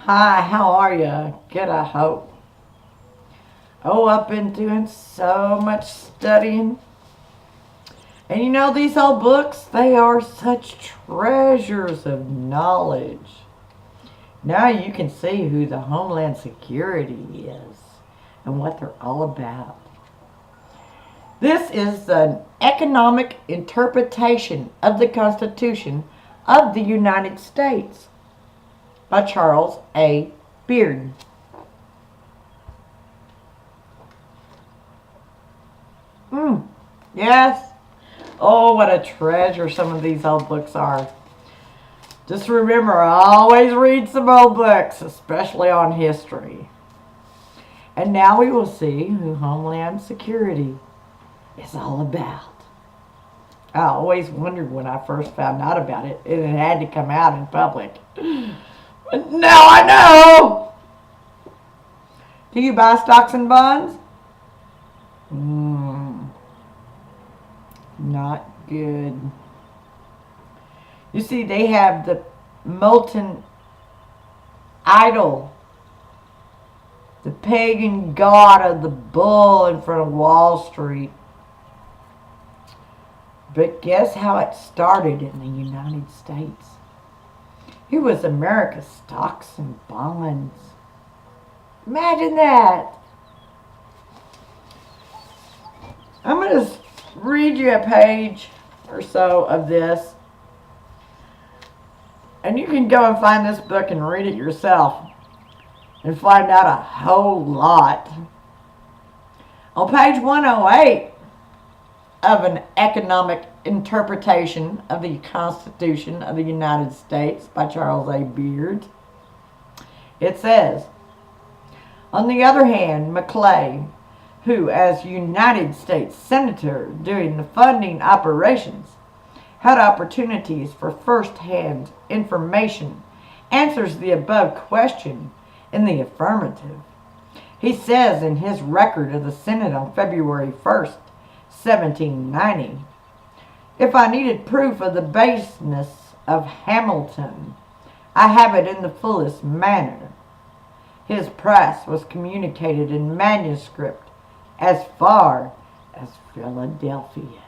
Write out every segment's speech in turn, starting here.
Hi, how are you? Good, I hope. Oh, I've been doing so much studying. And these old books, they are such treasures of knowledge. Now you can see who the Homeland Security is and what they're all about. This is an economic interpretation of the Constitution of the United States by Charles A. Beard. Yes. Oh, what a treasure some of these old books are. Just remember, always read some old books, especially on history. And now we will see who Homeland Security is all about. I always wondered when I first found out about it, and it had to come out in public. But now I know! Do you buy stocks and bonds? Not good. You see, they have the molten idol, the pagan god of the bull in front of Wall Street. But guess how it started in the United States? It was America's stocks and bonds. Imagine that. I'm going to read you a page or so of this. And you can go and find this book and read it yourself and find out a whole lot. On page 108 of an economic interpretation of the Constitution of the United States by Charles A. Beard, it says, on the other hand, Maclay, who as United States Senator during the funding operations had opportunities for first-hand information, answers the above question in the affirmative. He says in his record of the Senate on February 1st, 1790, if I needed proof of the baseness of Hamilton, I have it in the fullest manner. His price was communicated in manuscript as far as Philadelphia.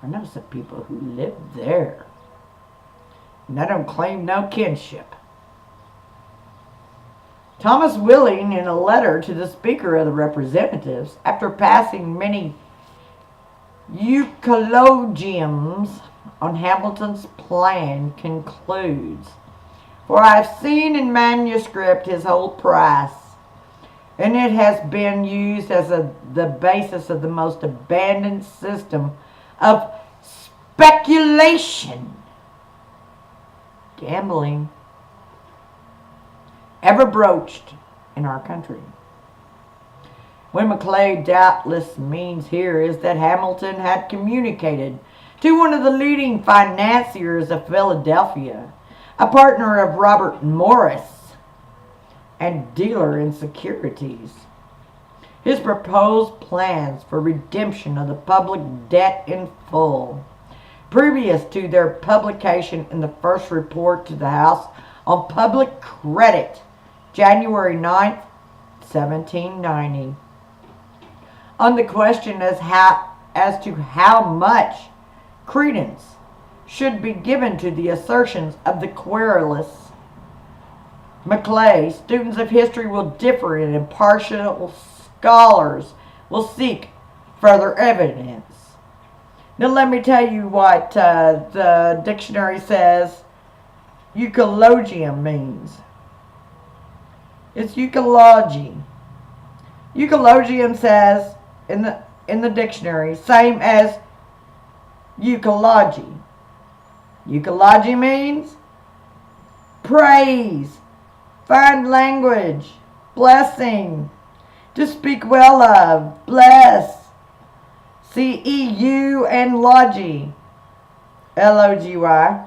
I know some people who live there, and I don't claim no kinship. Thomas Willing, in a letter to the Speaker of the Representatives, after passing many eulogiums on Hamilton's plan, concludes, for I have seen in manuscript his whole price, and it has been used as the basis of the most abandoned system of speculation, gambling, ever broached in our country. What Maclay doubtless means here is that Hamilton had communicated to one of the leading financiers of Philadelphia, a partner of Robert Morris and dealer in securities, his proposed plans for redemption of the public debt in full, previous to their publication in the first report to the House on public credit, January 9th, 1790. On the question as to how much credence should be given to the assertions of the querulous Maclay, students of history will differ and impartial scholars will seek further evidence. Now let me tell you what the dictionary says eulogium means. It's eulogy. Eulogium says in the dictionary, same as eulogy. Eulogy means praise, fine language, blessing, to speak well of, bless, C-E-U and logy, L-O-G-Y.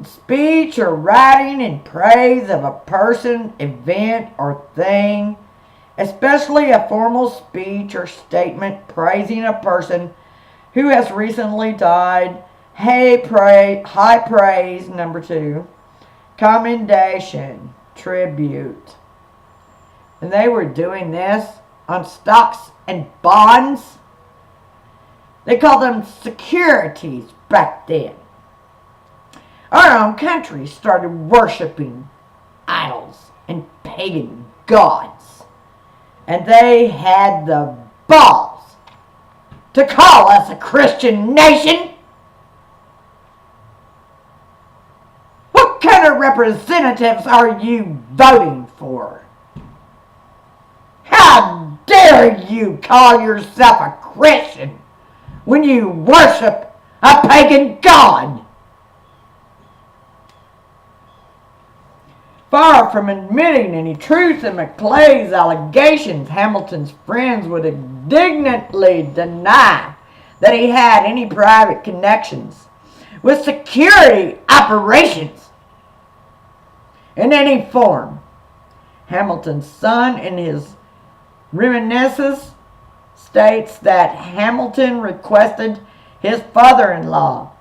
Speech or writing in praise of a person, event, or thing, especially a formal speech or statement praising a person who has recently died, high praise, number 2, commendation, tribute. And they were doing this on stocks and bonds. They called them securities back then. Our own country started worshiping idols and pagan gods. And they had the balls to call us a Christian nation. What kind of representatives are you voting for? How dare you call yourself a Christian when you worship a pagan god? Far from admitting any truth in McClay's allegations, Hamilton's friends would indignantly deny that he had any private connections with security operations in any form. Hamilton's son, in his reminiscences, states that Hamilton requested his father-in-law,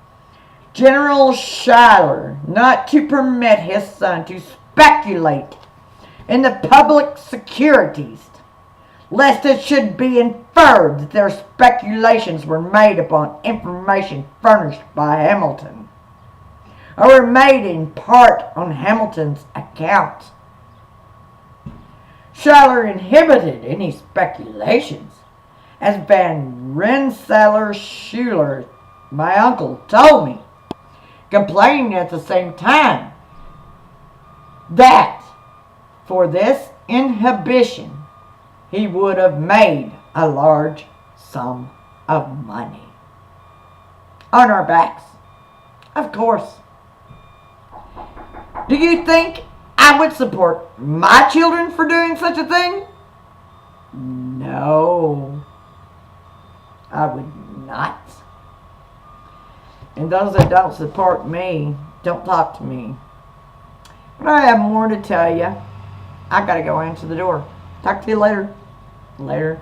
General Schuyler, not to permit his son to speculate in the public securities, lest it should be inferred that their speculations were made upon information furnished by Hamilton, or were made in part on Hamilton's account. Schuyler inhibited any speculations, as Van Rensselaer Schuyler, my uncle, told me, complaining at the same time that for this inhibition he would have made a large sum of money. On our backs, of course. Do you think I would support my children for doing such a thing? No, I would not. And those that don't support me, don't talk to me. But I have more to tell you. I gotta go answer the door. Talk to you later. Later.